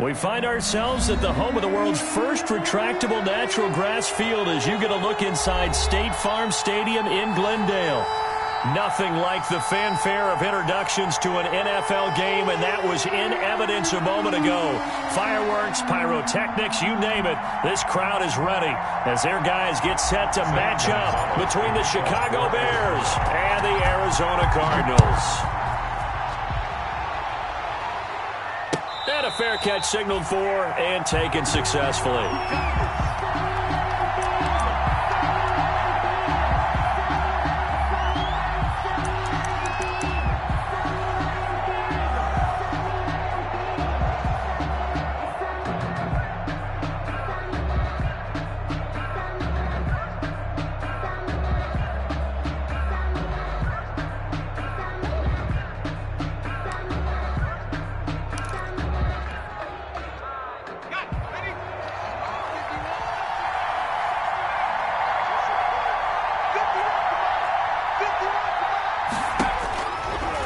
We find ourselves at the home of the world's first retractable natural grass field as you get a look inside State Farm Stadium in Glendale. Nothing like the fanfare of introductions to an NFL game, and that was in evidence a moment ago. Fireworks, pyrotechnics, you name it. This crowd is ready as their guys get set to match up between the Chicago Bears and the Arizona Cardinals. And a fair catch signaled for and taken successfully.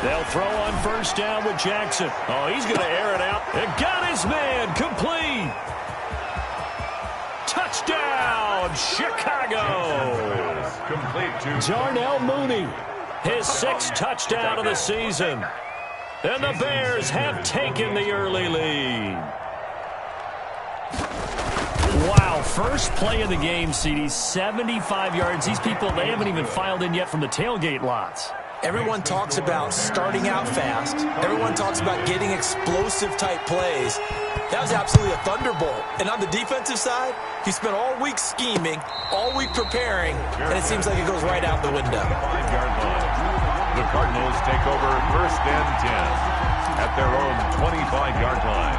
They'll throw on first down with Jackson. Oh, he's going to air it out. And got his man complete. Touchdown, Chicago. Complete to Darnell Mooney, his 6th touchdown of the season. And the Bears have taken the early lead. Wow, first play of the game, CD, 75 yards. These people, they haven't even filed in yet from the tailgate lots. Everyone talks about starting out fast. Everyone talks about getting explosive-type plays. That was absolutely a thunderbolt. And on the defensive side, he spent all week scheming, all week preparing, and it seems like it goes right out the window. 5-yard line. The Cardinals take over first and 10 at their own 25-yard line.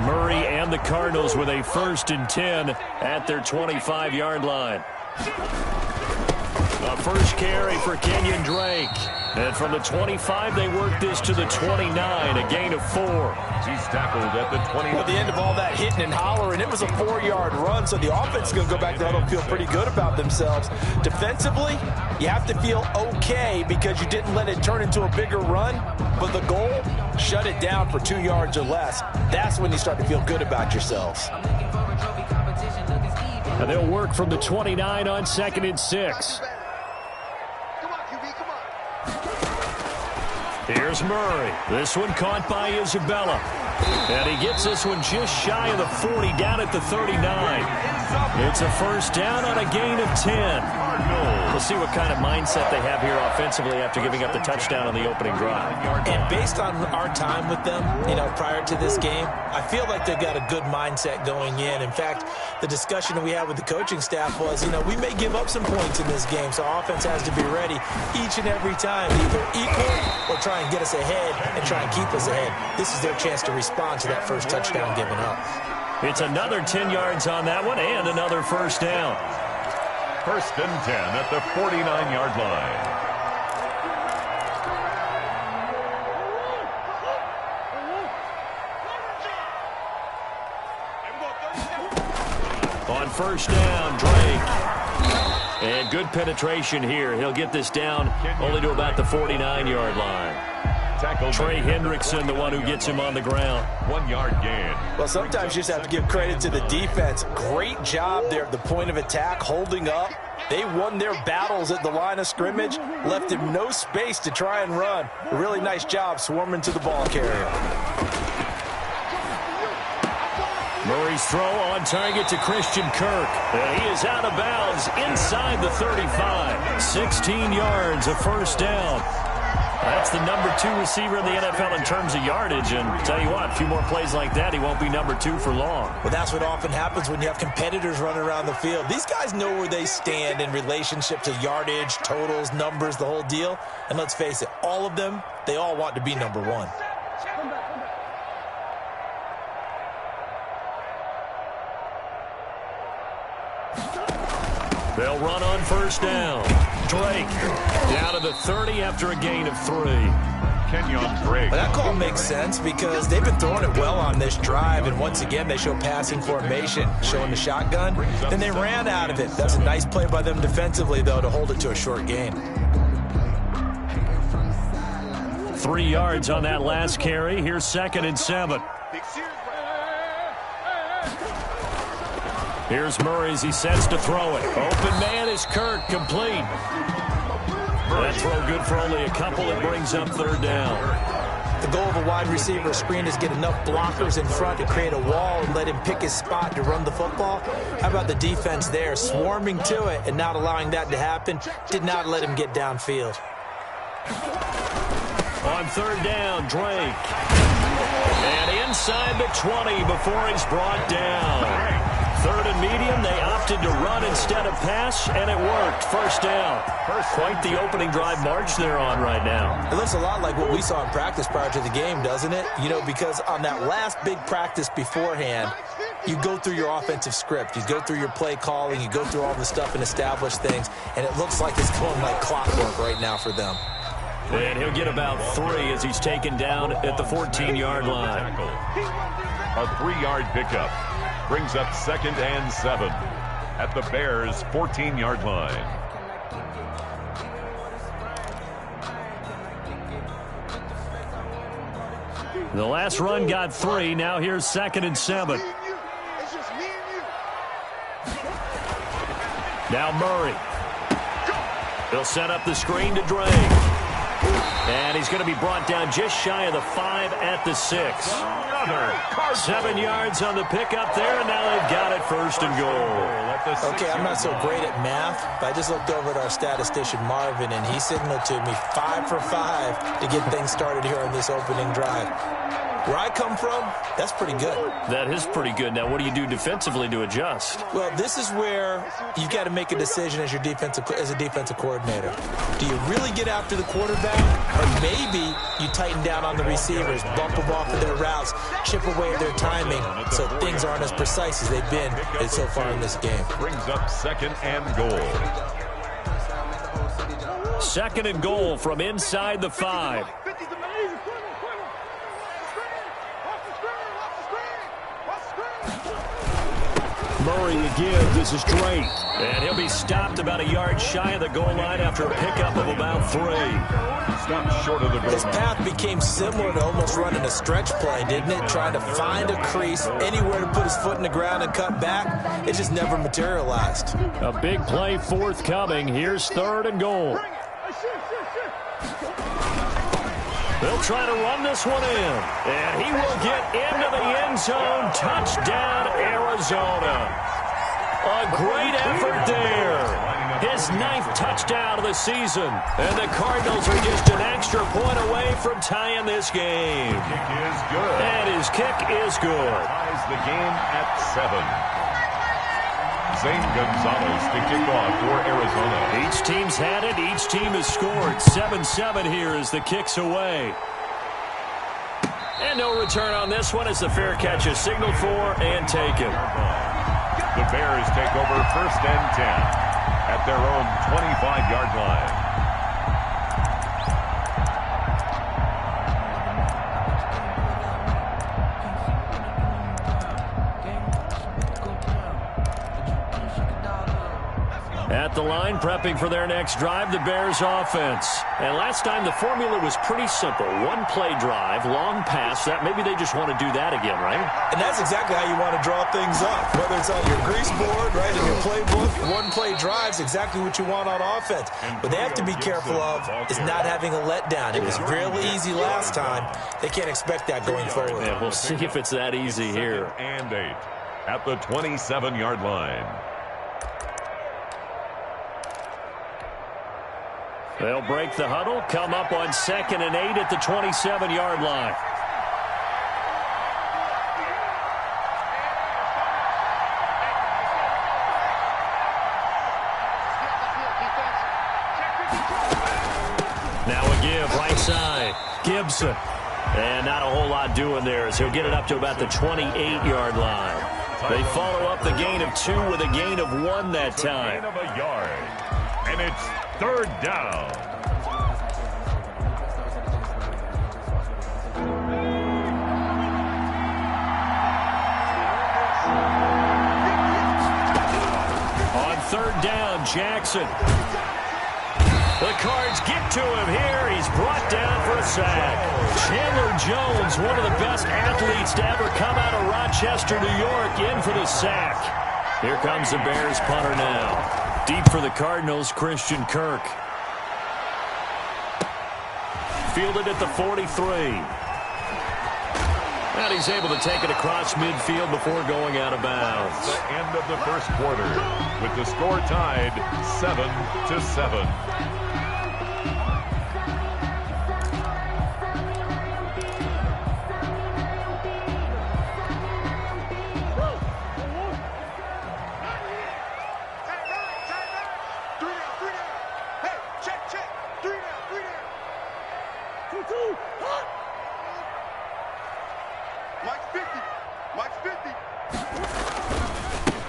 Murray and the Cardinals with a 1st and 10 at their 25-yard line. A first carry for Kenyon Drake. And from the 25, they work this to the 29, a gain of 4. He's tackled at the 20. At the end of all that hitting and hollering, it was a 4-yard run, so the offense is going to go back to huddle and feel pretty good about themselves. Defensively, you have to feel okay because you didn't let it turn into a bigger run, but the goal, shut it down for 2 yards or less. That's when you start to feel good about yourselves. And they'll work from the 29 on 2nd and 6. Here's Murray. This one caught by Isabella. And he gets this one just shy of the 40, down at the 39. It's a first down on a gain of 10. We'll see what kind of mindset they have here offensively after giving up the touchdown on the opening drive. And based on our time with them, prior to this game, I feel like they've got a good mindset going in. In fact, the discussion that we had with the coaching staff was, we may give up some points in this game, so our offense has to be ready each and every time, either equal or try and get us ahead and try and keep us ahead. This is their chance to respond to that first touchdown given up. It's another 10 yards on that one and another first down. First and 10 at the 49-yard line. On first down, Drake. And good penetration here. He'll get this down only to about the 49-yard line. Trey Hendrickson, the one who gets him on the ground. 1-yard gain. Well, sometimes you just have to give credit to the defense. Great job there at the point of attack, holding up. They won their battles at the line of scrimmage, left him no space to try and run. A really nice job swarming to the ball carrier. Murray's throw on target to Christian Kirk. And he is out of bounds inside the 35. 16 yards, a first down. That's the number 2 receiver in the NFL in terms of yardage. And tell you what, a few more plays like that, he won't be number 2 for long. Well, that's what often happens when you have competitors running around the field. These guys know where they stand in relationship to yardage, totals, numbers, the whole deal. And let's face it, all of them, they all want to be number 1. They'll run on first down. Drake down to the 30 after a gain of 3. Kenyon Drake. Well, that call makes sense because they've been throwing it well on this drive, and once again they show passing formation, showing the shotgun. Then they ran out of it. That's a nice play by them defensively, though, to hold it to a short gain. 3 yards on that last carry. Here's 2nd and 7. Here's Murray as he sets to throw it. Open man is Kirk, complete. That throw good for only a couple. It brings up third down. The goal of a wide receiver screen is get enough blockers in front to create a wall and let him pick his spot to run the football. How about the defense there, swarming to it and not allowing that to happen? Did not let him get downfield. On third down, Drake. And inside the 20 before he's brought down. Third and medium, they opted to run instead of pass, and it worked. First down. Quite the opening drive march they're on right now. It looks a lot like what we saw in practice prior to the game, doesn't it? You know, because on that last big practice beforehand, you go through your offensive script. You go through your play calling. You go through all the stuff and establish things, and it looks like it's going like clockwork right now for them. And he'll get about 3 as he's taken down at the 14-yard line. A 3-yard pickup brings up 2nd and 7 at the Bears' 14-yard line. The last run got 3. Now here's 2nd and 7. Now Murray. He'll set up the screen to Drake. And he's going to be brought down just shy of the 5 at the 6. 7 yards on the pickup there, and now they've got it 1st and goal. Okay, I'm not so great at math, but I just looked over at our statistician, Marvin, and he signaled to me 5 for 5 to get things started here on this opening drive. Where I come from, that's pretty good. That is pretty good. Now, what do you do defensively to adjust? Well, this is where you've got to make a decision as a defensive coordinator. Do you really get after the quarterback, or maybe you tighten down on the receivers, bump them off of their routes, chip away at their timing, so things aren't as precise as they've been so far in this game. Brings up 2nd and goal. 2nd and goal from inside the 5. Murray again. This is Drake. And he'll be stopped about a yard shy of the goal line after a pickup of about 3. Stopped short of the goal. His path became similar to almost running a stretch play, didn't it? Trying to find a crease, anywhere to put his foot in the ground and cut back. It just never materialized. A big play forthcoming. Here's 3rd and goal. They'll try to run this one in. And he will get into the end zone. Touchdown, Arizona. A great effort there. His 9th touchdown of the season. And the Cardinals are just an extra point away from tying this game. Kick is good. And his kick is good. Ties the game at 7. Zane Gonzalez to kick off for Arizona. Each team's had it. Each team has scored. 7-7 here as the kick's away. And no return on this one as the fair catch is signaled for and taken. The Bears take over 1st and 10 at their own 25-yard line. At the line, prepping for their next drive, the Bears offense. And last time, the formula was pretty simple. 1-play drive, long pass. That maybe they just want to do that again, right? And that's exactly how you want to draw things up. Whether it's on your grease board, right, in your playbook, 1-play drive's exactly what you want on offense. What they have to be careful of is not having a letdown. It was real easy last time. They can't expect that going forward. Yeah, we'll see if it's that easy here. 2nd and 8 at the 27-yard line. They'll break the huddle, come up on 2nd and 8 at the 27-yard line. Now a give, right side. Gibson. And not a whole lot doing there as he'll get it up to about the 28-yard line. They follow up the gain of 2 with a gain of 1 that time. Gain of a yard. And it's 3rd down. On 3rd down, Jackson. The Cards get to him here. He's brought down for a sack. Chandler Jones, one of the best athletes to ever come out of Rochester, New York, in for the sack. Here comes the Bears punter now. Deep for the Cardinals, Christian Kirk. Fielded at the 43. And he's able to take it across midfield before going out of bounds. The end of the first quarter with the score tied 7-7.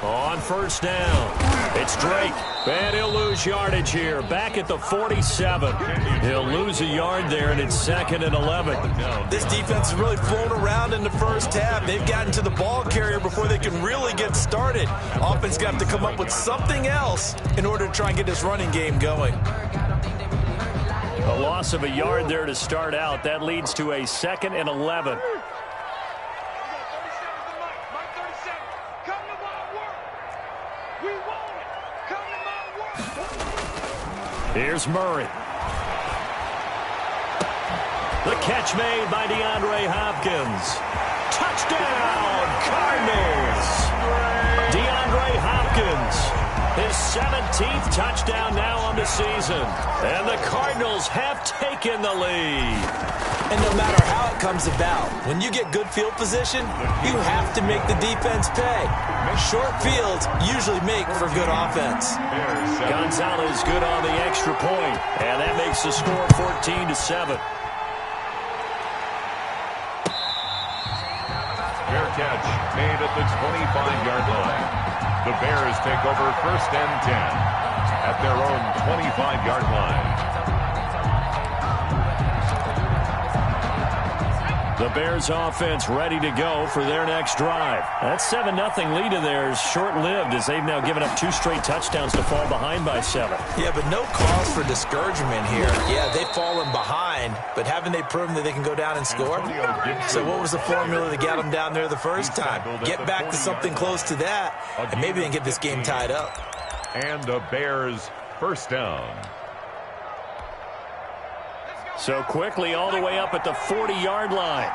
On first down, it's Drake, and he'll lose yardage here. Back at the 47. He'll lose a yard there, and it's 2nd and 11. This defense has really flown around in the first half. They've gotten to the ball carrier before they can really get started. Offense got to come up with something else in order to try and get this running game going. A loss of a yard there to start out. That leads to a 2nd and 11. Here's Murray. The catch made by DeAndre Hopkins. Touchdown, Cardinals! DeAndre Hopkins, his 17th touchdown now on the season. And the Cardinals have taken the lead. And no matter how it comes about, when you get good field position, you have to make the defense pay. Short fields usually make for good offense. Gonzalez good on the extra point, and that makes the score 14-7. Fair catch made at the 25-yard line. The Bears take over 1st and 10 at their own 25-yard line. The Bears offense ready to go for their next drive. That 7-0 lead of theirs short-lived as they've now given up 2 straight touchdowns to fall behind by 7. Yeah, but no cause for discouragement here. Yeah, they've fallen behind, but haven't they proven that they can go down and score? So what was the formula that got them down there the first time? Get back to something close to that, and maybe they can get this game tied up. And the Bears first down. So quickly all the way up at the 40-yard line.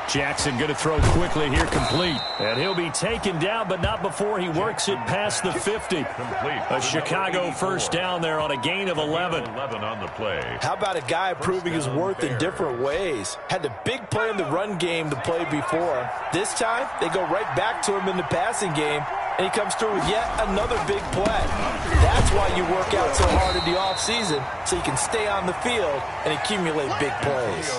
Jackson going to throw quickly here, complete. And he'll be taken down, but not before he works it past the 50. A Chicago first down there on a gain of 11. 11 on the play. How about a guy proving his worth in different ways? Had the big play in the run game to play before. This time, they go right back to him in the passing game, and he comes through with yet another big play. That's why you work out so hard in the offseason, so you can stay on the field and accumulate big plays.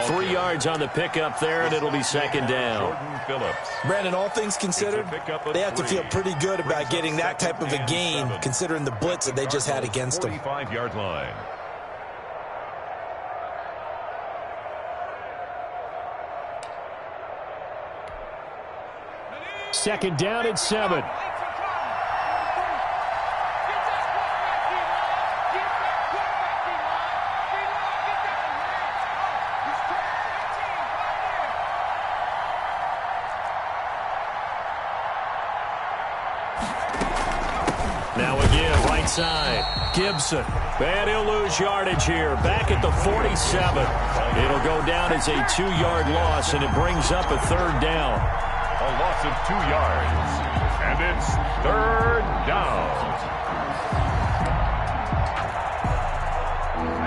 3 yards on the pickup there, and it'll be 2nd down. Brandon, all things considered, they have to feel pretty good about getting that type of a gain, considering the blitz that they just had against them. 45-yard line. Second down and 7. Now again, right side. Gibson. And he'll lose yardage here. Back at the 47. It'll go down as a 2-yard loss, and it brings up a 3rd down. A loss of 2 yards. And it's 3rd down.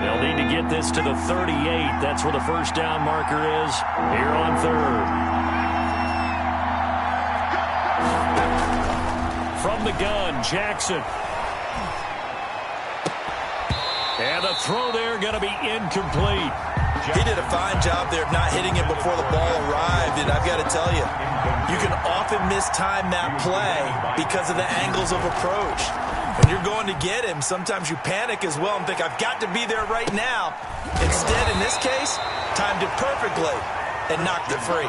They'll need to get this to the 38. That's where the first down marker is here on 3rd. From the gun, Jackson. And the throw there going to be incomplete. He did a fine job there of not hitting it before the ball arrived, and I've got to tell you, you can often mistime that play because of the angles of approach. When you're going to get him, sometimes you panic as well and think, I've got to be there right now. Instead, in this case, timed it perfectly and knocked it free.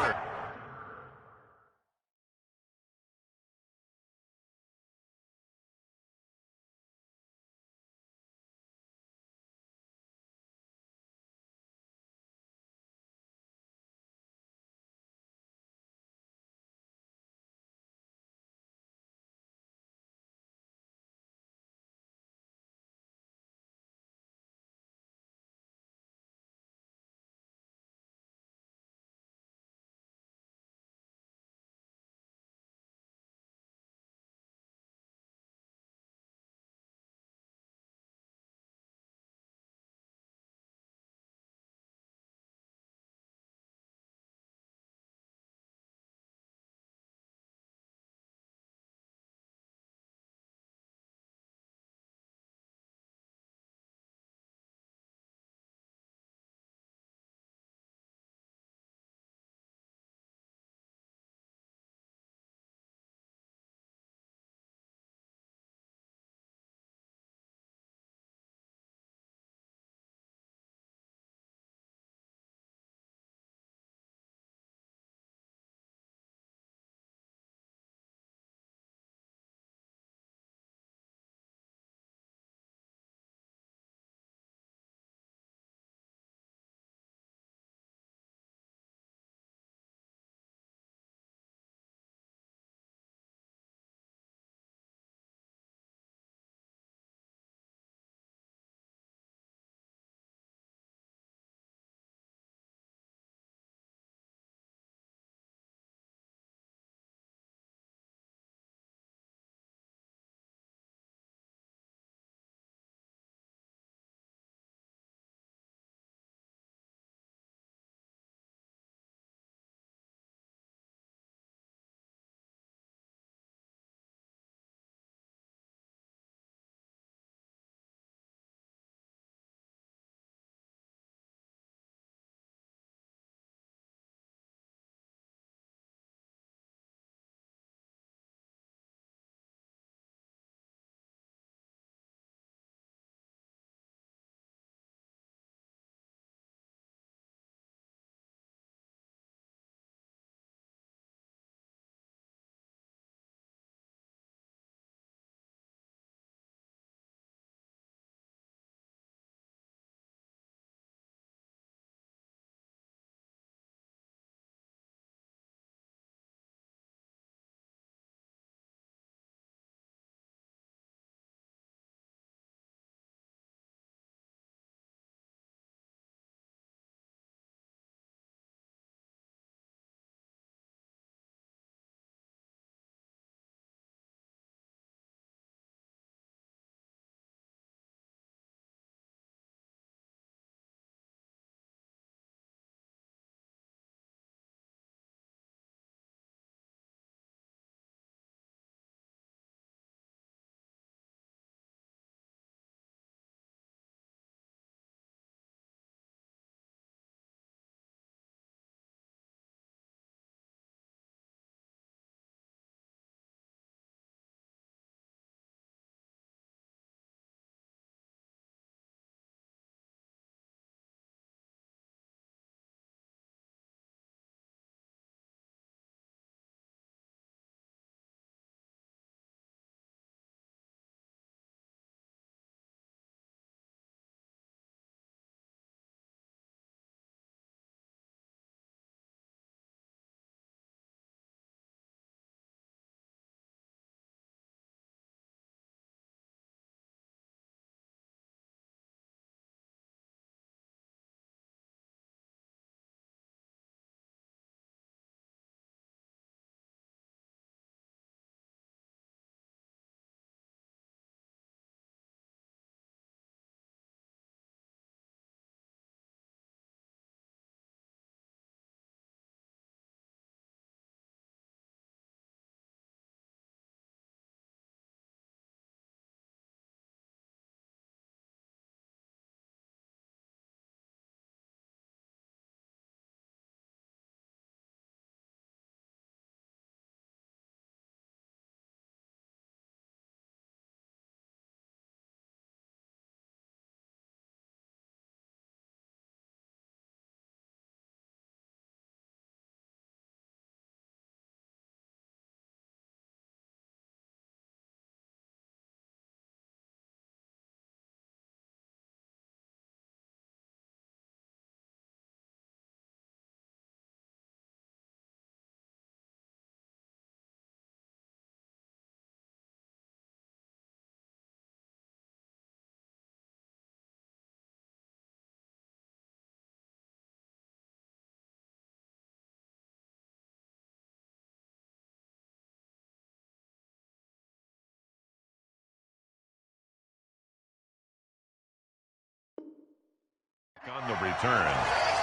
On the return,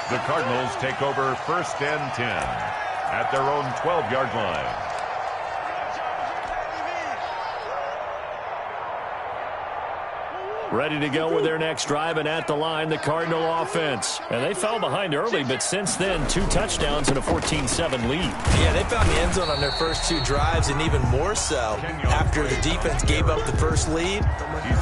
the Cardinals take over 1st and 10 at their own 12-yard line. Ready to go with their next drive, and at the line, the Cardinal offense. And they fell behind early, but since then, 2 touchdowns and a 14-7 lead. Yeah, they found the end zone on their first 2 drives, and even more so after the defense gave up the first lead.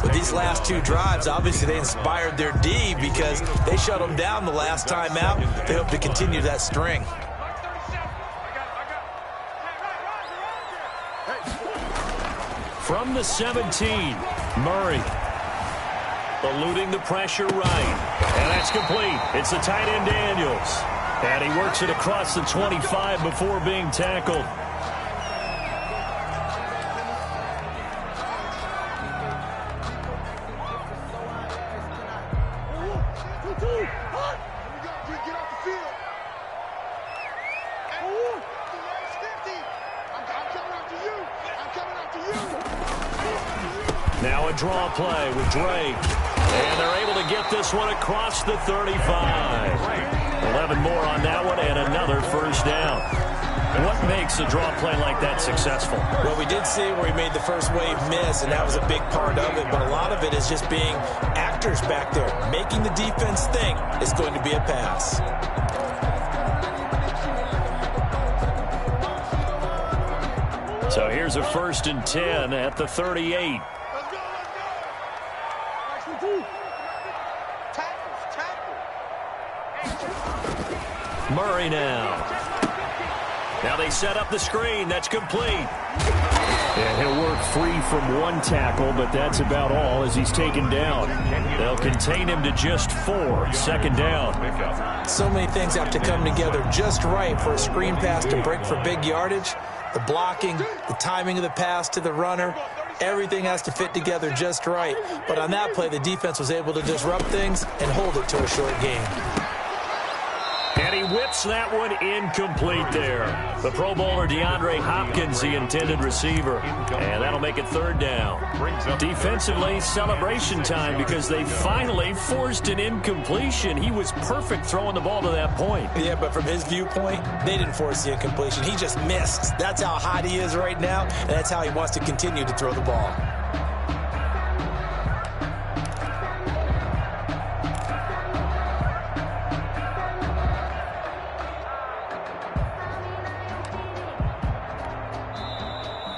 But these last 2 drives, obviously they inspired their D because they shut them down the last time out. They hope to continue that string. From the 17, Murray. Eluding the pressure right. And that's complete. It's the tight end Daniels. And he works it across the 25 before being tackled. Now a draw play with Drake. And they're able to get this one across the 35. 11 more on that one and another first down. What makes a draw play like that successful? Well, we did see where he made the first wave miss, and that was a big part of it. But a lot of it is just being actors back there, making the defense think it's going to be a pass. So here's a 1st and 10 at the 38. Murray now. Now they set up the screen. That's complete. And he'll work free from 1 tackle, but that's about all as he's taken down. They'll contain him to just 4. 2nd down. So many things have to come together just right for a screen pass to break for big yardage. The blocking, the timing of the pass to the runner, everything has to fit together just right. But on that play, the defense was able to disrupt things and hold it to a short game. And he whips that one incomplete there. The Pro Bowler DeAndre Hopkins, the intended receiver. And that'll make it 3rd down. Defensively, celebration time because they finally forced an incompletion. He was perfect throwing the ball to that point. Yeah, but from his viewpoint, they didn't force the incompletion. He just missed. That's how hot he is right now, and that's how he wants to continue to throw the ball.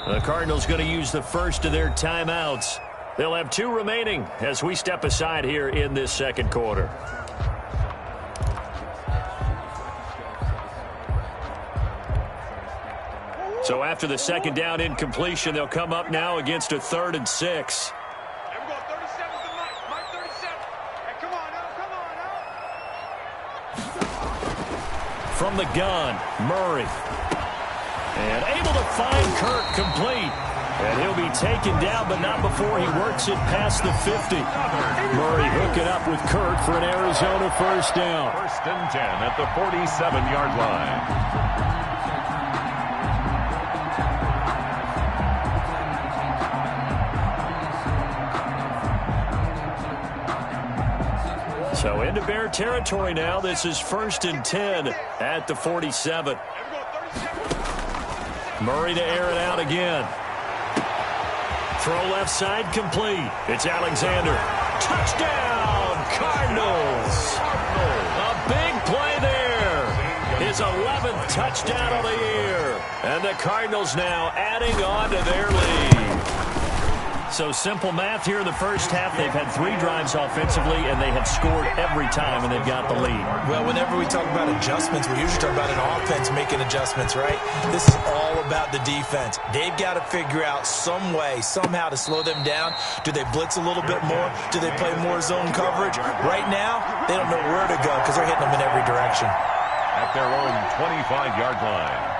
The Cardinals going to use the first of their timeouts. They'll have 2 remaining as we step aside here in this 2nd quarter. So after the 2nd down incompletion, they'll come up now against a 3rd and 6. From the gun, Murray. And able to find Kirk complete. And he'll be taken down, but not before he works it past the 50. Murray hooking up with Kirk for an Arizona first down. 1st and 10 at the 47-yard line. So into Bear territory now. This is 1st and 10 at the 47. Murray to air it out again. Throw left side complete. It's Alexander. Touchdown, Cardinals. A big play there. His 11th touchdown of the year. And the Cardinals now adding on to their lead. So simple math here in the first half. They've had 3 drives offensively, and they have scored every time, and they've got the lead. Well, whenever we talk about adjustments, we usually talk about an offense making adjustments, right? This is all about the defense. They've got to figure out some way, somehow to slow them down. Do they blitz a little bit more? Do they play more zone coverage? Right now, they don't know where to go because they're hitting them in every direction. At their own 25-yard line.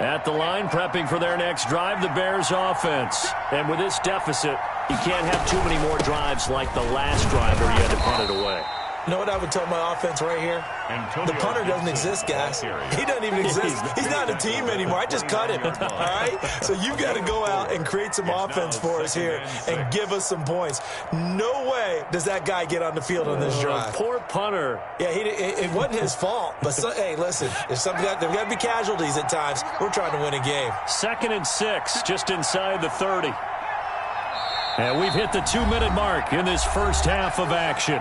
At the line, prepping for their next drive, the Bears offense. And with this deficit, you can't have too many more drives like the last drive where you had to punt it away. You know what I would tell my offense right here? The punter doesn't exist, guys. He doesn't even exist. He's not a team anymore. I just cut him, all right? So you've got to go out and create some offense for us here and give us some points. No way does that guy get on the field on this drive. Poor punter. Yeah, it wasn't his fault. But, hey, listen, there's got to be casualties at times. We're trying to win a game. 2nd and 6, just inside the 30. And we've hit the 2-minute mark in this first half of action.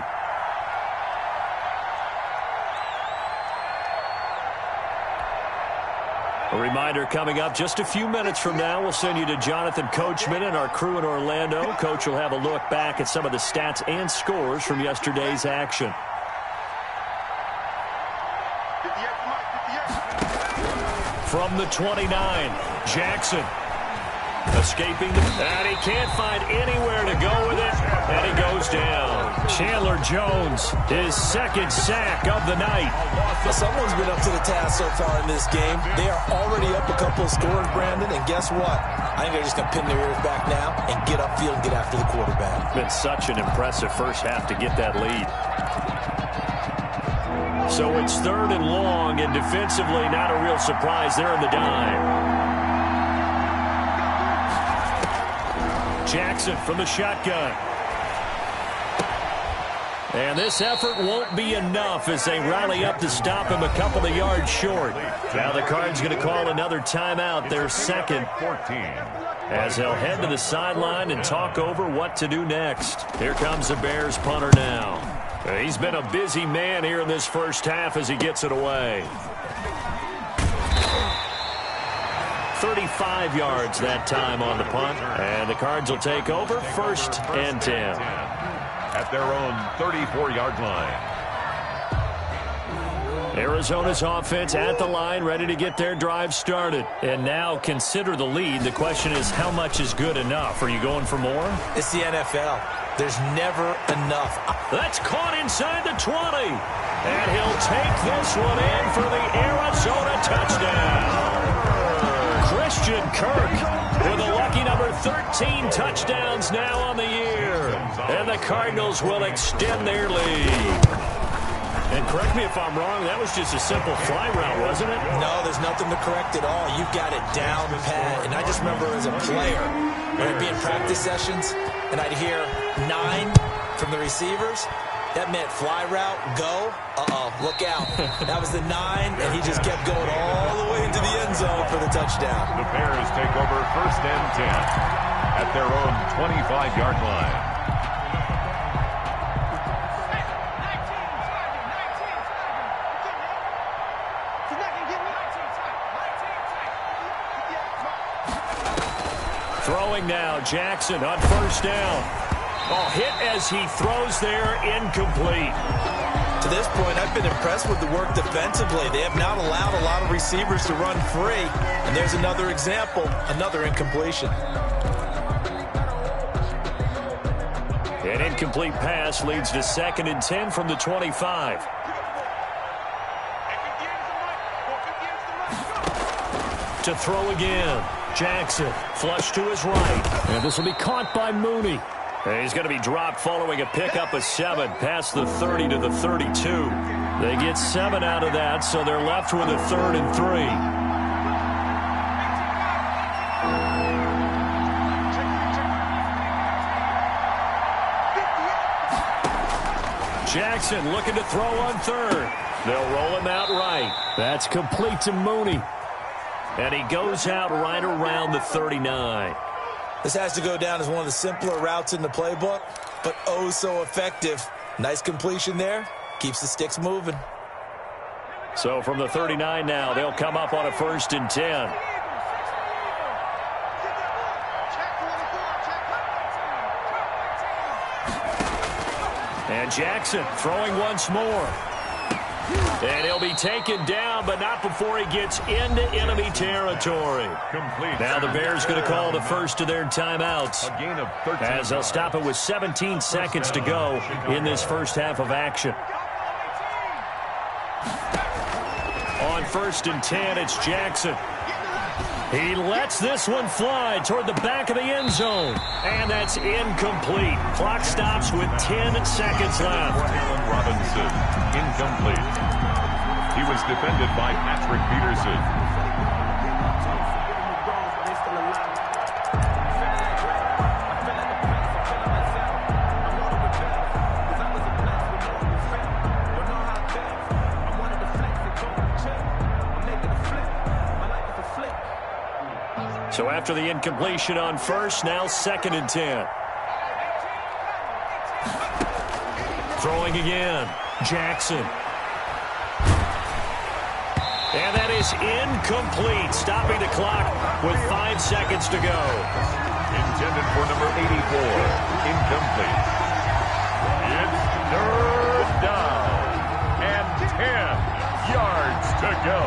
A reminder coming up just a few minutes from now, we'll send you to Jonathan Coachman and our crew in Orlando. Coach will have a look back at some of the stats and scores from yesterday's action. From the 29, Jackson escaping and he can't find anywhere to go with it, and he goes down. Chandler Jones, his 2nd sack of the night. Well, someone's been up to the task so far in this game. They are already up a couple of scores, Brandon, and guess what? I think they're just going to pin their ears back now and get upfield and get after the quarterback. Been such an impressive first half to get that lead. So it's 3rd and long, and defensively not a real surprise there in the dime. Jackson from the shotgun. And this effort won't be enough as they rally up to stop him a couple of yards short. Now the Cards going to call another timeout, their 2nd, as they'll head to the sideline and talk over what to do next. Here comes the Bears punter now. He's been a busy man here in this first half as he gets it away. 35 yards that time on the punt. And the Cards will take over 1st and 10. At their own 34-yard line. Arizona's offense at the line, ready to get their drive started. And now consider the lead. The question is, how much is good enough? Are you going for more? It's the NFL. There's never enough. That's caught inside the 20. And he'll take this one in for the Arizona touchdown. Christian Kirk with a lucky number 13 touchdowns now on the year. And the Cardinals will extend their lead. And correct me if I'm wrong, that was just a simple fly route, wasn't it? No, there's nothing to correct at all. You've got it down pat. And I just remember as a player, when I'd be in practice sessions, and I'd hear 9 from the receivers. That meant fly route, go, look out. That was the 9, and he just kept going all the way into the end zone for the touchdown. The Bears take over 1st and 10 at their own 25-yard line. Throwing now, Jackson on 1st down. Oh, hit as he throws there, incomplete. To this point, I've been impressed with the work defensively. They have not allowed a lot of receivers to run free. And there's another example, another incompletion. An incomplete pass leads to 2nd and 10 from the 25. To throw again. Jackson, flush to his right. And this will be caught by Mooney. And he's going to be dropped following a pickup of 7 past the 30 to the 32. They get 7 out of that, so they're left with a 3rd and 3. Jackson looking to throw on 3rd. They'll roll him out right. That's complete to Mooney. And he goes out right around the 39. This has to go down as one of the simpler routes in the playbook, but oh so effective. Nice completion there. Keeps the sticks moving. So from the 39 now, they'll come up on a 1st and 10. And Jackson throwing once more. And he'll be taken down, but not before he gets into enemy territory. Now the Bears going to call the first of their timeouts, as they'll stop it with 17 seconds to go in this first half of action. On 1st and 10, it's Jackson. He lets this one fly toward the back of the end zone. And that's incomplete. Clock stops with 10 seconds left. Allen Robinson, incomplete. He was defended by Patrick Peterson. So after the incompletion on first, now 2nd and 10. Throwing again. Jackson. And that is incomplete. Stopping the clock with 5 seconds to go. Intended for number 84. Incomplete. It's 3rd down. And 10 yards to go.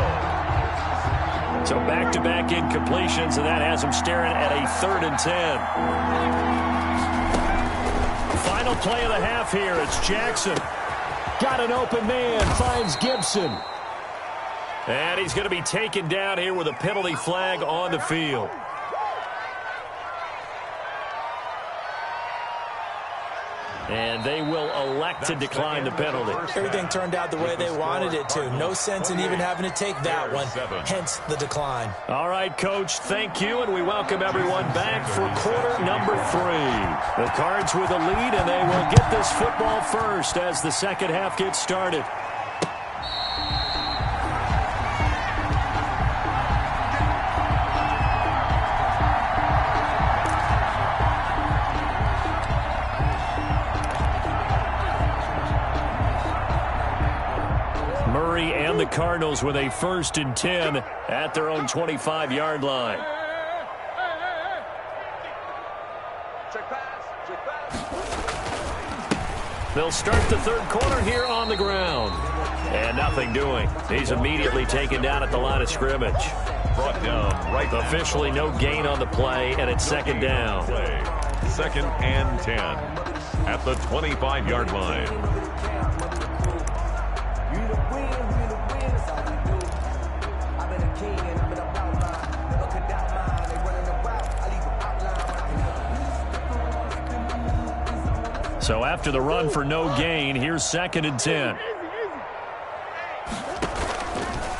So back-to-back incompletions, and that has him staring at a 3rd and 10. Final play of the half here. It's Jackson. Got an open man. Finds Gibson. And he's going to be taken down here with a penalty flag on the field. And they will elect to decline the penalty. Everything turned out the way they wanted it to. No sense in even having to take that one, hence the decline. All right, Coach, thank you, and we welcome everyone back for quarter number 3. The Cards with a lead, and they will get this football first as the second half gets started. And the Cardinals with a 1st and 10 at their own 25-yard line. They'll start the 3rd quarter here on the ground. And nothing doing. He's immediately taken down at the line of scrimmage. Brought down right. Officially no gain on the play, and it's 2nd down. 2nd and 10 at the 25-yard line. So after the run for no gain, here's 2nd and 10.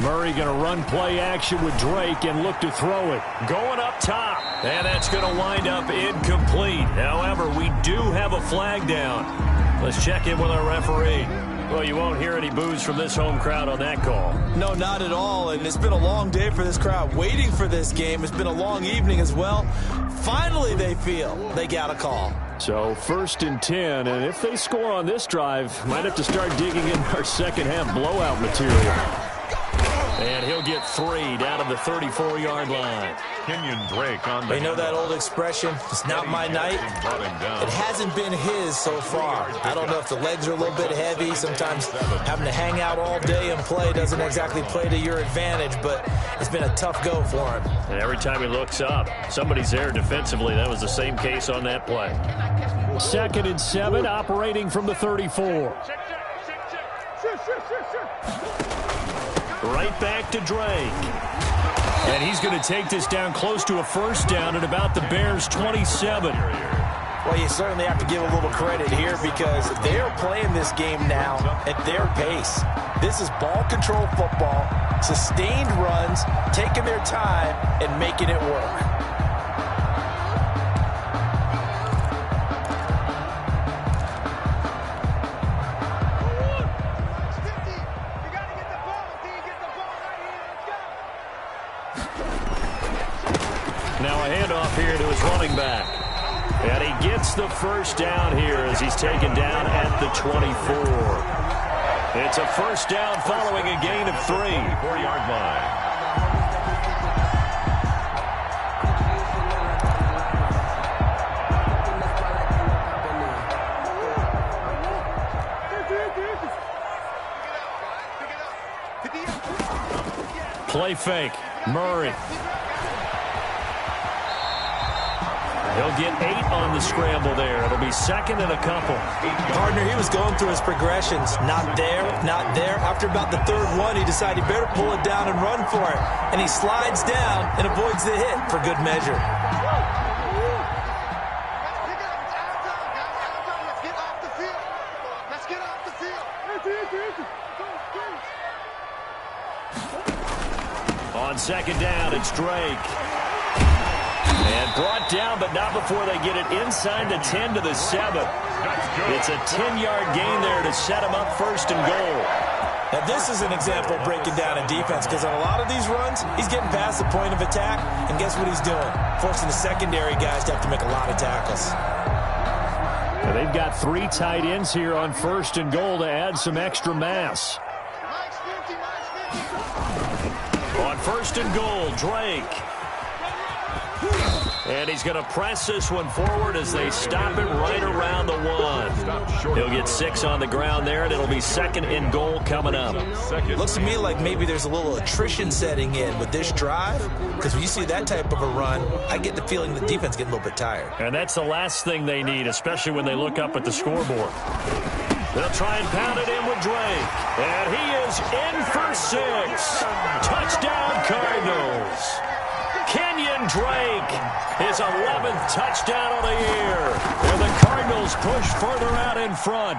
Murray going to run play action with Drake and look to throw it. Going up top. And that's going to wind up incomplete. However, we do have a flag down. Let's check in with our referee. Well, you won't hear any boos from this home crowd on that call. No, not at all. And it's been a long day for this crowd waiting for this game. It's been a long evening as well. Finally, they feel they got a call. So 1st and 10, and if they score on this drive, might have to start digging in our second half blowout material. And he'll get 3 down to the 34-yard line. Kenyon Drake on the. You know that old expression, it's not my night? It hasn't been his so far. I don't know if the legs are a little bit heavy. Sometimes having to hang out all day and play doesn't exactly play to your advantage, but it's been a tough go for him. And every time he looks up, somebody's there defensively. That was the same case on that play. 2nd and 7, operating from the 34. Right back to Drake. And he's going to take this down close to a 1st down at about the Bears' 27. Well, you certainly have to give a little credit here because they're playing this game now at their pace. This is ball control football, sustained runs, taking their time, and making it work. Now a handoff here to his running back. And he gets the 1st down here as he's taken down at the 24. It's a 1st down following a gain of 3. 4-yard line. Play fake. Murray. He'll get 8 on the scramble there. It'll be second and a couple. Partner, he was going through his progressions. Not there, not there. After about the third one, he decided he better pull it down and run for it. And he slides down and avoids the hit for good measure. On second down, it's Drake. And brought down, but not before they get it inside the 10 to the 7. It's a 10-yard gain there to set them up first and goal. Now, this is an example of breaking down a defense, because on a lot of these runs, he's getting past the point of attack, and guess what he's doing? Forcing the secondary guys to have to make a lot of tackles. Now, they've got 3 tight ends here on first and goal to add some extra mass. On first and goal, Drake. And he's going to press this one forward as they stop it right around the 1. He'll get 6 on the ground there, and it'll be second and goal coming up. Looks to me like maybe there's a little attrition setting in with this drive, because when you see that type of a run, I get the feeling the defense getting a little bit tired. And that's the last thing they need, especially when they look up at the scoreboard. They'll try and pound it in with Drake. And he is in for 6. Touchdown, Cardinals. Kenyon Drake, his 11th touchdown of the year. And the Cardinals push further out in front.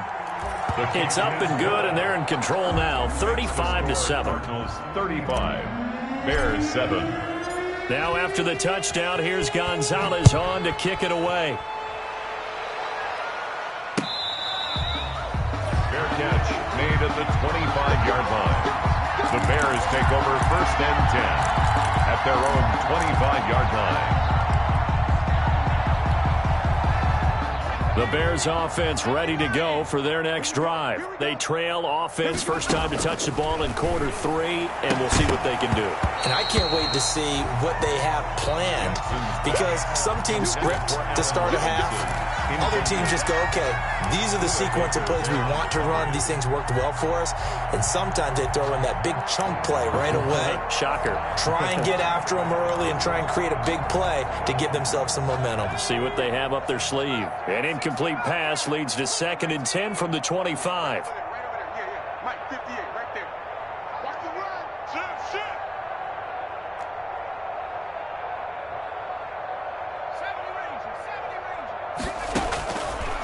It's up and good, and they're in control now, 35-7. 35, Bears 7. Now after the touchdown, here's Gonzalez on to kick it away. Fair catch made at the 25-yard line. The Bears take over first and 10. At their own 25-yard line. The Bears offense ready to go for their next drive. They trail offense, first time to touch the ball in quarter 3, and we'll see what they can do. And I can't wait to see what they have planned, because some teams script to start a half. Other teams just go, okay, these are the sequence of plays we want to run. These things worked well for us. And sometimes they throw in that big chunk play right away. Shocker. Try and get after them early and try and create a big play to give themselves some momentum. See what they have up their sleeve. An incomplete pass leads to second and 10 from the 25.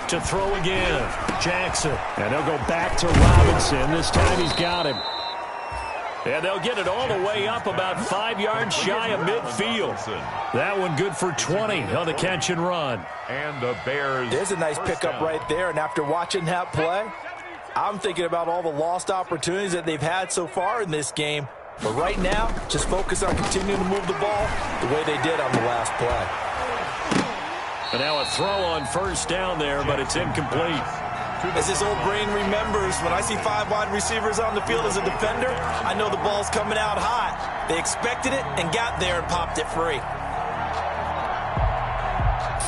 To throw again, Jackson. And they'll go back to Robinson. This time he's got him. And they'll get it all the way up about 5 yards shy of midfield. That one good for 20 on the catch and run. And the Bears. There's a nice pickup right there. And after watching that play, I'm thinking about all the lost opportunities that they've had so far in this game. But right now, just focus on continuing to move the ball the way they did on the last play. And now a throw on first down there, but it's incomplete. As this old brain remembers, when I see 5 wide receivers on the field as a defender, I know the ball's coming out hot. They expected it and got there and popped it free.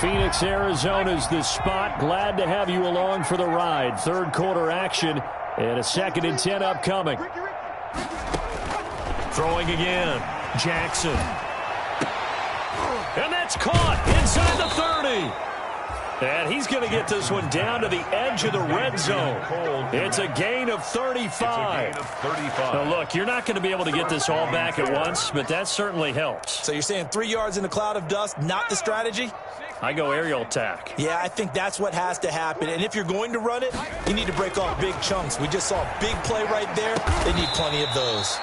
Phoenix, Arizona's the spot. Glad to have you along for the ride. Third quarter action and a second and 10 upcoming. Throwing again, Jackson. And that's caught inside the 30. And he's going to get this one down to the edge of the red zone. It's a gain of 35. Now, look, you're not going to be able to get this all back at once, but that certainly helps. So you're saying 3 yards in a cloud of dust, not the strategy? I go aerial attack. Yeah, I think that's what has to happen. And if you're going to run it, you need to break off big chunks. We just saw a big play right there. They need plenty of those.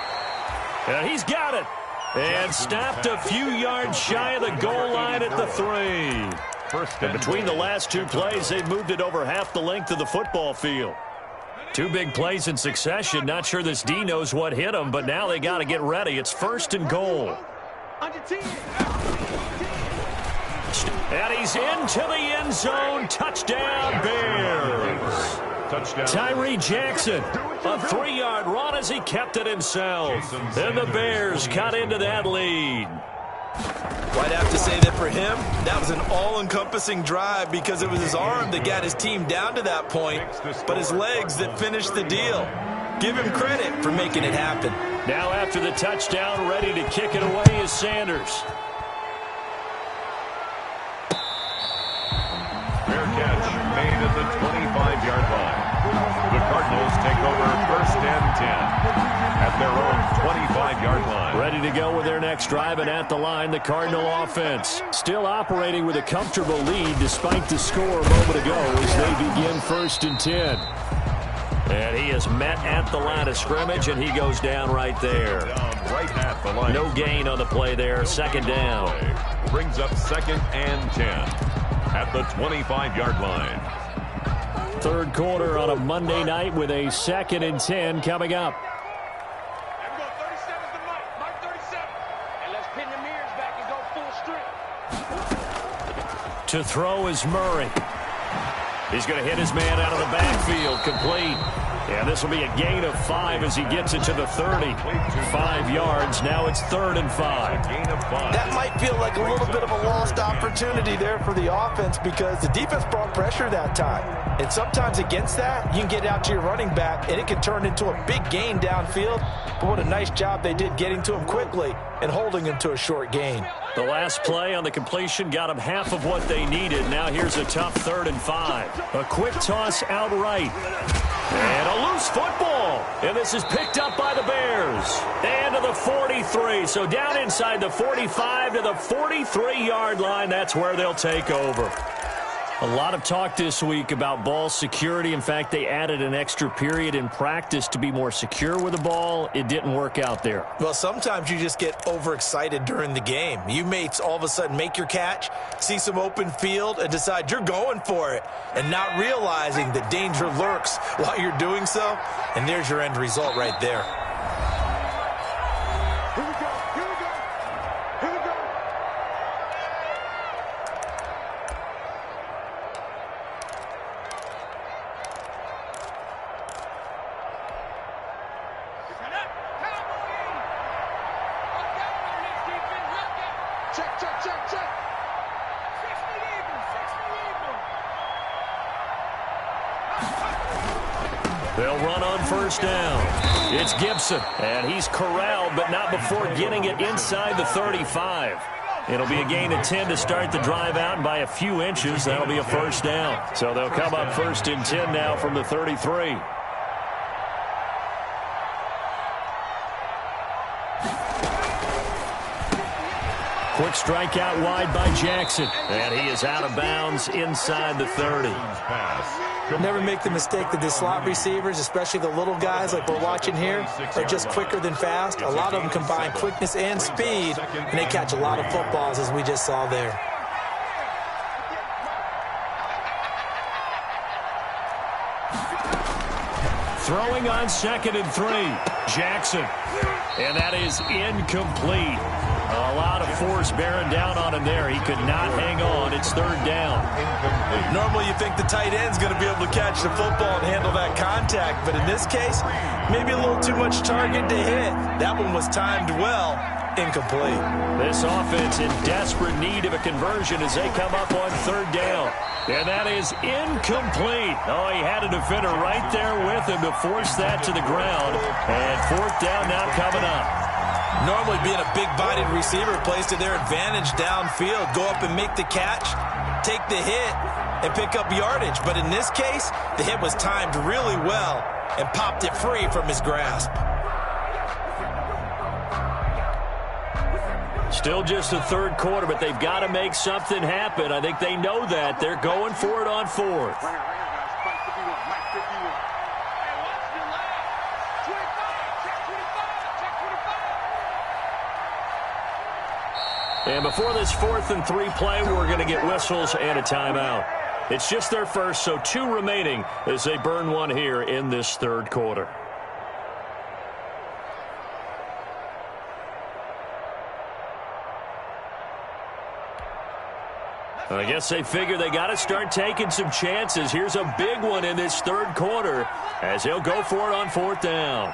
And he's got it. And stopped a few yards shy of the goal line at the 3. And between the last 2 plays, they've moved it over half the length of the football field. 2 big plays in succession. Not sure this D knows what hit him, but now they got to get ready. It's first and goal. And he's into the end zone. Touchdown, Bears. Touchdown. Tyree Jackson, a 3-yard run as he kept it himself. And the Bears cut into that lead. Well, I'd have to say that for him, that was an all-encompassing drive because it was his arm that got his team down to that point, but his legs that finished the deal. Give him credit for making it happen. Now after the touchdown, ready to kick it away is Sanders. made at the 25-yard line. The Cardinals take over 1st and 10 at their own 25-yard line. Ready to go with their next drive, and at the line, the Cardinal offense. Still operating with a comfortable lead despite the score a moment ago as they begin 1st and 10. And he is met at the line of scrimmage, and he goes down right there. Right at the line. No gain on the play there. 2nd down. Brings up 2nd and 10 at the 25-yard line. 3rd quarter on a Monday night with a 2nd and 10 coming up. To throw is Murray. He's going to hit his man out of the backfield. Complete. And this will be a gain of 5 as he gets it to the 30. 5 yards. Now it's 3rd and 5. That might feel like a little bit of a lost opportunity there for the offense because the defense brought pressure that time. And sometimes against that, you can get out to your running back, and it can turn into a big gain downfield. But what a nice job they did getting to him quickly and holding him to a short gain. The last play on the completion got them half of what they needed. Now here's a tough 3rd and 5. A quick toss out right. And a loose football. And this is picked up by the Bears. And to the 43. So down inside the 45 to the 43-yard line. That's where they'll take over. A lot of talk this week about ball security. In fact, they added an extra period in practice to be more secure with the ball. It didn't work out there. Well, sometimes you just get overexcited during the game. You may all of a sudden make your catch, see some open field, and decide you're going for it, and not realizing that danger lurks while you're doing so. And there's your end result right there. They'll run on 1st down. It's Gibson, and he's corralled, but not before getting it inside the 35. It'll be a gain of 10 to start the drive out, and by a few inches, that'll be a 1st down. So they'll come up 1st and 10 now from the 33. Quick strike out wide by Jackson, and he is out of bounds inside the 30. Never make the mistake that the slot receivers, especially the little guys like we're watching here, are just quicker than fast. A lot of them combine quickness and speed, and they catch a lot of footballs, as we just saw there. Throwing on 2nd and 3. Jackson. And that is incomplete. A lot of force bearing down on him there. He could not hang on. It's 3rd down. Normally you think the tight end's going to be able to catch the football and handle that contact, but in this case, maybe a little too much target to hit. That one was timed well. Incomplete. This offense in desperate need of a conversion as they come up on 3rd down. And that is incomplete. Oh, he had a defender right there with him to force that to the ground. And 4th down now coming up. Normally being a big-bodied receiver plays to their advantage downfield. Go up and make the catch, take the hit, and pick up yardage. But in this case, the hit was timed really well and popped it free from his grasp. Still just the 3rd quarter, but they've got to make something happen. I think they know that. They're going for it on 4th. And before this 4th and 3 play, we're going to get whistles and a timeout. It's just their first, so 2 remaining as they burn one here in this 3rd quarter. I guess they figure they got to start taking some chances. Here's a big one in this 3rd quarter as they'll go for it on 4th down.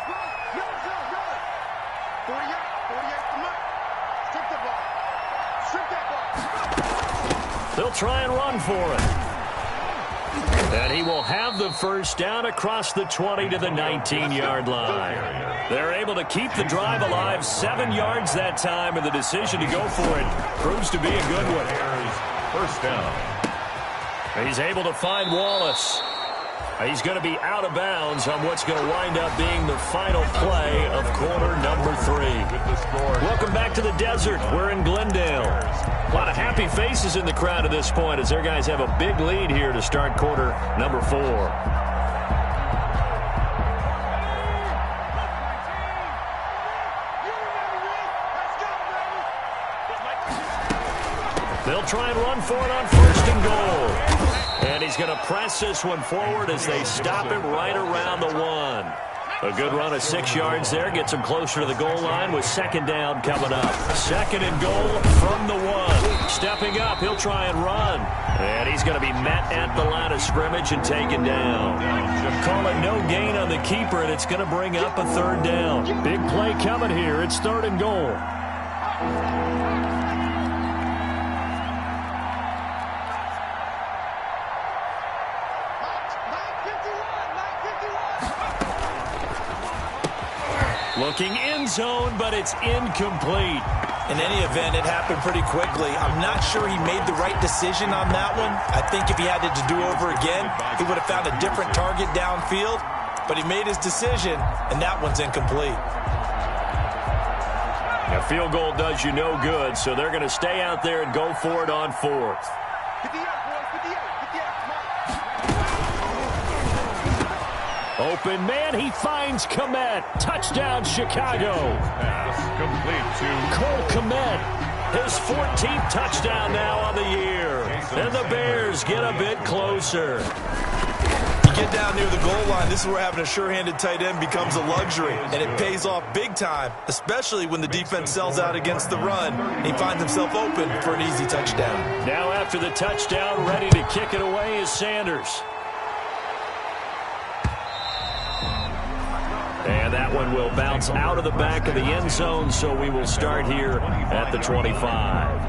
They'll try and run for it. And he will have the 1st down across the 20 to the 19-yard line. They're able to keep the drive alive, 7 yards that time, and the decision to go for it proves to be a good one. 1st down. He's able to find Wallace. He's going to be out of bounds on what's going to wind up being the final play of quarter number 3. Welcome back to the desert. We're in Glendale. A lot of happy faces in the crowd at this point as their guys have a big lead here to start quarter number 4. They'll try and run for it on first and goal. And he's going to press this one forward as they stop him right around the 1. A good run of 6 yards there. Gets him closer to the goal line with second down coming up. Second and goal from the 1. Stepping up, he'll try and run. And he's going to be met at the line of scrimmage and taken down. Call it no gain on the keeper, and it's going to bring up a third down. Big play coming here. It's third and goal. Looking end zone, but it's incomplete. In any event, it happened pretty quickly. I'm not sure he made the right decision on that one. I think if he had it to do over again, he would have found a different target downfield. But he made his decision, and that one's incomplete. A field goal does you no good, so they're going to stay out there and go for it on 4th. Open man, he finds Kmet. Touchdown, Chicago. Pass complete to Cole Kmet. His 14th touchdown now on the year. And the Bears get a bit closer. You get down near the goal line, this is where having a sure-handed tight end becomes a luxury. And it pays off big time, especially when the defense sells out against the run. He finds himself open for an easy touchdown. Now after the touchdown, ready to kick it away is Sanders. And that one will bounce out of the back of the end zone, so we will start here at the 25.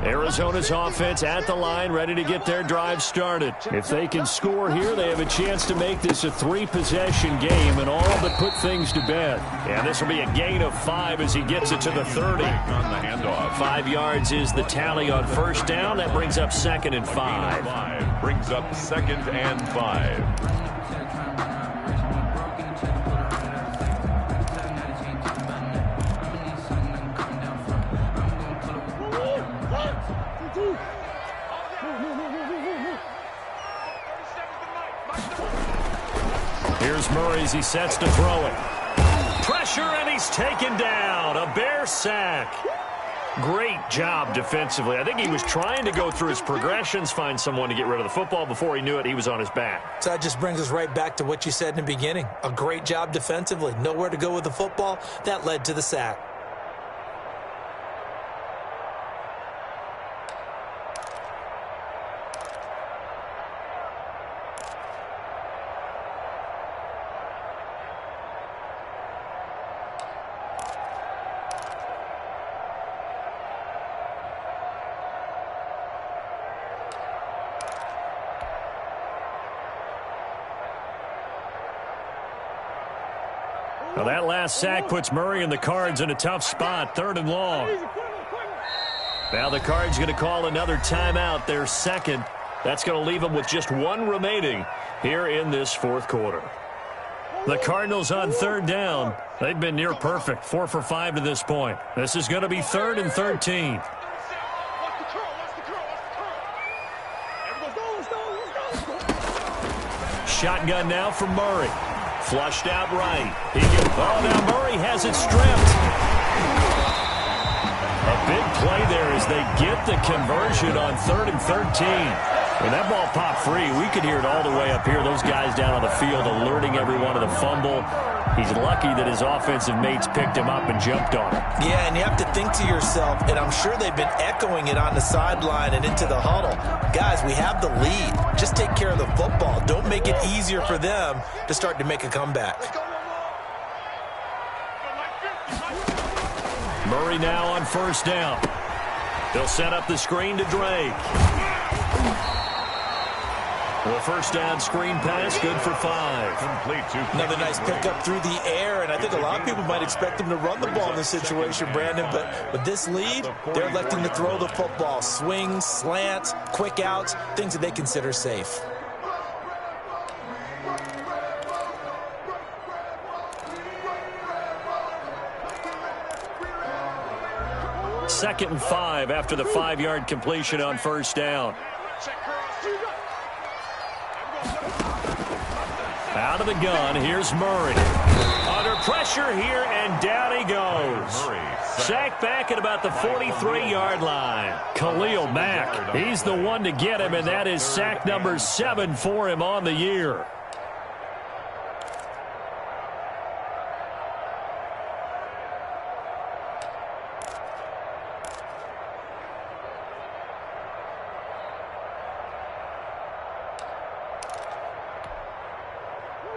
Arizona's offense at the line, ready to get their drive started. If they can score here, they have a chance to make this a 3-possession game and all but put things to bed. And this will be a gain of 5 as he gets it to the 30. on the handoff. 5 yards is the tally on first down. That brings up 2nd and 5. Brings up 2nd and 5. Here's Murray as he sets to throw it. Pressure, and he's taken down. A Bear sack. Great job defensively. I think he was trying to go through his progressions, find someone to get rid of the football. Before he knew it, he was on his back. So that just brings us right back to what you said in the beginning. A great job defensively. Nowhere to go with the football. That led to the sack. Now that last sack puts Murray and the Cards in a tough spot, 3rd and long. Now the Cards going to call another timeout, their 2nd. That's going to leave them with just 1 remaining here in this 4th quarter. The Cardinals on 3rd down. They've been near perfect, 4 for 5 to this point. This is going to be 3rd and 13. Shotgun now for Murray. Flushed out right. Now Murray has it stripped. A big play there as they get the conversion on 3rd and 13. When that ball popped free, we could hear it all the way up here. Those guys down on the field alerting everyone of the fumble. He's lucky that his offensive mates picked him up and jumped on it. Yeah, and you have to think to yourself, and I'm sure they've been echoing it on the sideline and into the huddle. Guys, we have the lead. Just take care of the football. Don't make it easier for them to start to make a comeback. Murray now on 1st down. They'll set up the screen to Drake. The first down screen pass, good for 5. Complete to Another nice pickup through the air, and I think a lot of people might expect them to run the ball in this situation, Brandon, but with this lead, they're electing to throw the football. Swings, slants, quick outs, things that they consider safe. Second and 5 after the 5-yard completion on first down. Out of the gun, here's Murray. Under pressure here, and down he goes. Sacked back at about the 43-yard line. Khalil Mack, he's the one to get him, and that is sack number 7 for him on the year.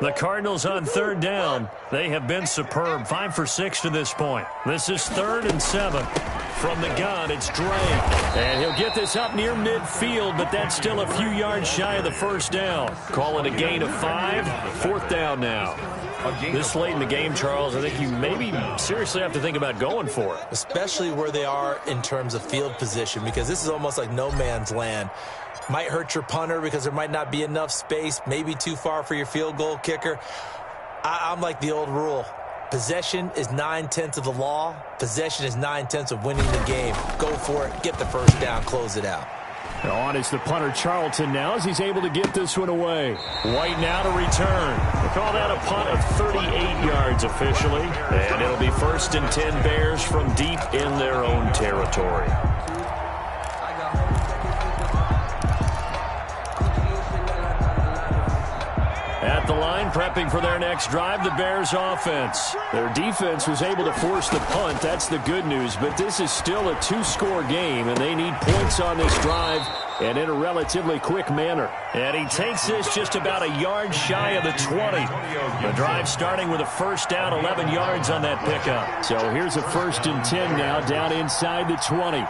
The Cardinals on third down. They have been superb. 5 for 6 to this point. This is 3rd and 7. From the gun, it's Drake. And he'll get this up near midfield, but that's still a few yards shy of the first down. Call it a gain of 5. 4th down now. This late in the game, Charles, I think you maybe seriously have to think about going for it. Especially where they are in terms of field position, because this is almost like no man's land. Might hurt your punter because there might not be enough space, maybe too far for your field goal kicker. I'm like the old rule. Possession is 9/10 of the law. Possession is 9/10 of winning the game. Go for it. Get the first down. Close it out. On is the punter Charlton now as he's able to get this one away. White now to return. They call that a punt of 38 yards officially. And it'll be 1st and 10 Bears from deep in their own territory. At the line, prepping for their next drive, the Bears offense. Their defense was able to force the punt. That's the good news. But this is still a 2-score game, and they need points on this drive and in a relatively quick manner. And he takes this just about a yard shy of the 20. The drive starting with a first down, 11 yards on that pickup. So here's a 1st and 10 now down inside the 20.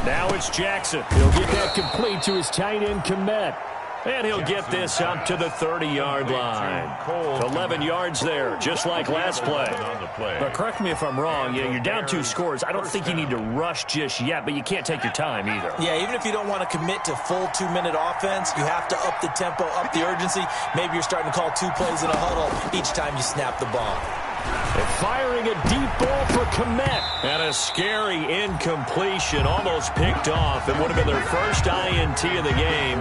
Now it's Jackson. He'll get that complete to his tight end, Komet. And he'll get this up to the 30-yard line. 11 yards there, just like last play. But correct me if I'm wrong, you're down 2 scores. I don't think you need to rush just yet, but you can't take your time either. Yeah, even if you don't want to commit to full 2-minute offense, you have to up the tempo, up the urgency. Maybe you're starting to call 2 plays in a huddle each time you snap the ball. And firing a deep ball for Komet. And a scary incompletion, almost picked off. It would have been their first INT of the game.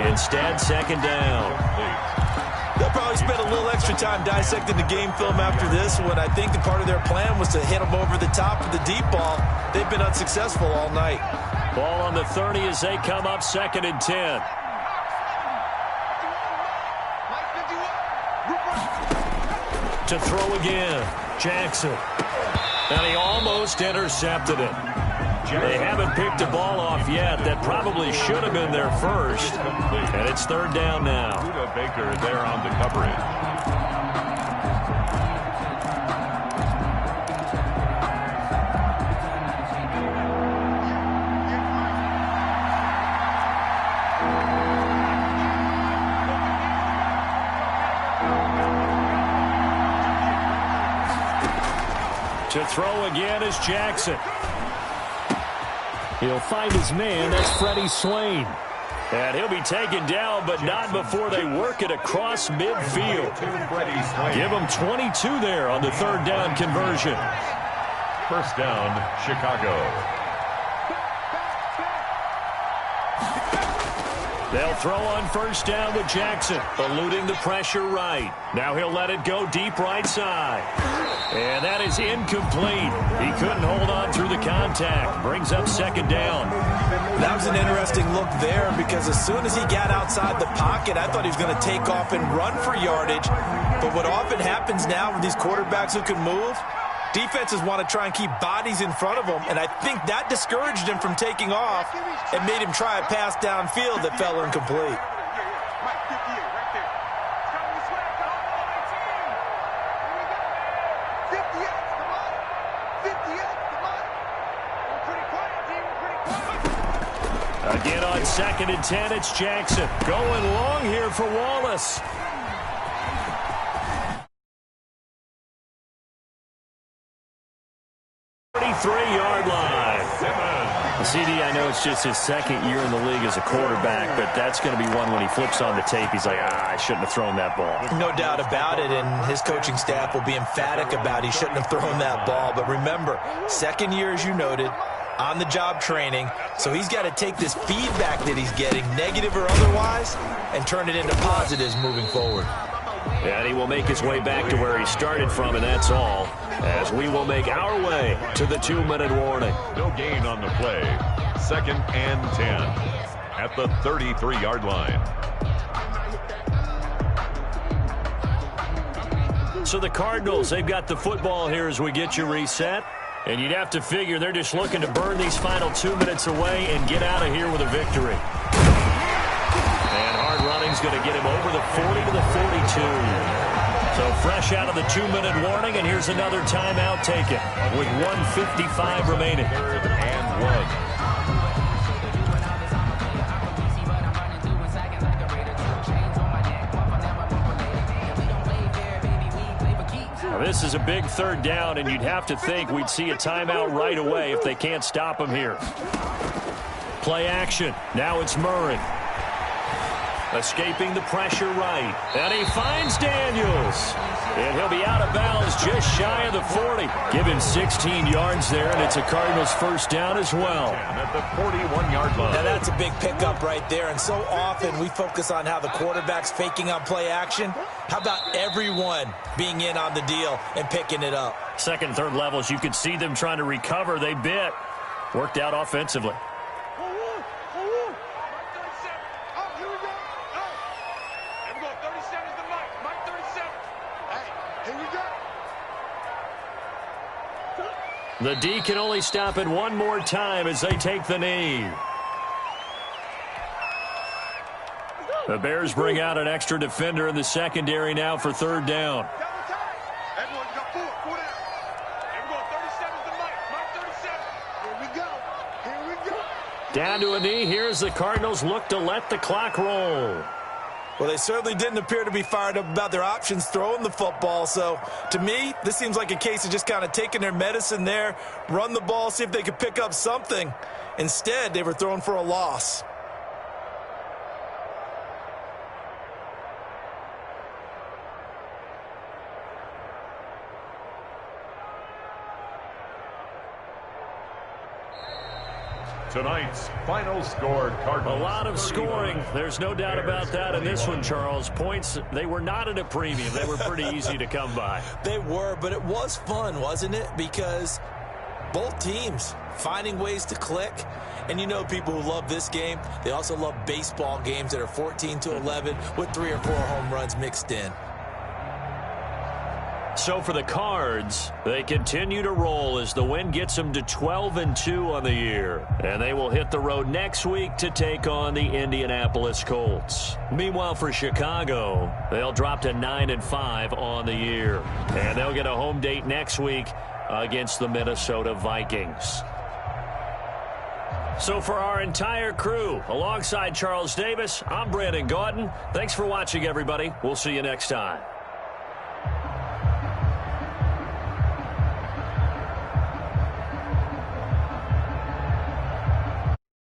Instead, 2nd down. They'll probably spend a little extra time dissecting the game film after this one. I think the part of their plan was to hit them over the top of the deep ball. They've been unsuccessful all night. Ball on the 30 as they come up 2nd and 10. To throw again, Jackson. And he almost intercepted it. They haven't picked a ball off yet. That probably should have been their first. And it's 3rd down now. Baker there on the coverage. To throw again is Jackson. He'll find his man. That's Freddie Swain. And he'll be taken down, but not before they work it across midfield. Give him 22 there on the 3rd down conversion. First down, Chicago. They'll throw on 1st down with Jackson, eluding the pressure right. Now he'll let it go deep right side. And that is incomplete. He couldn't hold on through the contact. Brings up 2nd down. That was an interesting look there because as soon as he got outside the pocket, I thought he was going to take off and run for yardage. But what often happens now with these quarterbacks who can move, defenses want to try and keep bodies in front of them, and I think that discouraged him from taking off and made him try a pass downfield that fell incomplete. Again on 2nd and 10, it's Jackson. Going long here for Wallace. Yard line. CD, I know it's just his 2nd year in the league as a quarterback, but that's going to be one when he flips on the tape, he's like, I shouldn't have thrown that ball. No doubt about it, and his coaching staff will be emphatic about he shouldn't have thrown that ball. But remember, 2nd year, as you noted, on-the-job training, so he's got to take this feedback that he's getting, negative or otherwise, and turn it into positives moving forward. And he will make his way back to where he started from, and that's all, as we will make our way to the 2-minute warning. No gain on the play. 2nd and 10 at the 33-yard line. So the Cardinals, they've got the football here as we get you reset. And you'd have to figure they're just looking to burn these final 2 minutes away and get out of here with a victory. And hard running's going to get him over the 40 to the 42. So fresh out of the 2-minute warning, and here's another timeout taken with 1:55 remaining. 3rd and 1. Now, this is a big 3rd down, and you'd have to think we'd see a timeout right away if they can't stop him here. Play action. Now it's Murray. Escaping the pressure right. And he finds Daniels. And he'll be out of bounds just shy of the 40. Give him 16 yards there, and it's a Cardinals 1st down as well. At the 41-yard line. Now that's a big pickup right there, and so often we focus on how the quarterback's faking on play action. How about everyone being in on the deal and picking it up? 2nd, 3rd levels, you could see them trying to recover. They bit. Worked out offensively. The D can only stop it one more time as they take the knee. The Bears bring out an extra defender in the secondary now for 3rd down. Down to a knee. Here's the Cardinals look to let the clock roll. Well, they certainly didn't appear to be fired up about their options throwing the football. So, to me, this seems like a case of just kind of taking their medicine there, run the ball, see if they could pick up something. Instead, they were throwing for a loss. Tonight's final score, Cardinals. A lot of scoring. There's no doubt about that in this one, Charles. Points, they were not at a premium. They were pretty easy to come by. They were, but it was fun, wasn't it? Because both teams finding ways to click. And you know people who love this game, they also love baseball games that are 14-11 with 3 or 4 home runs mixed in. So for the Cards, they continue to roll as the win gets them to 12-2 on the year. And they will hit the road next week to take on the Indianapolis Colts. Meanwhile, for Chicago, they'll drop to 9-5 on the year. And they'll get a home date next week against the Minnesota Vikings. So for our entire crew, alongside Charles Davis, I'm Brandon Gautin. Thanks for watching, everybody. We'll see you next time.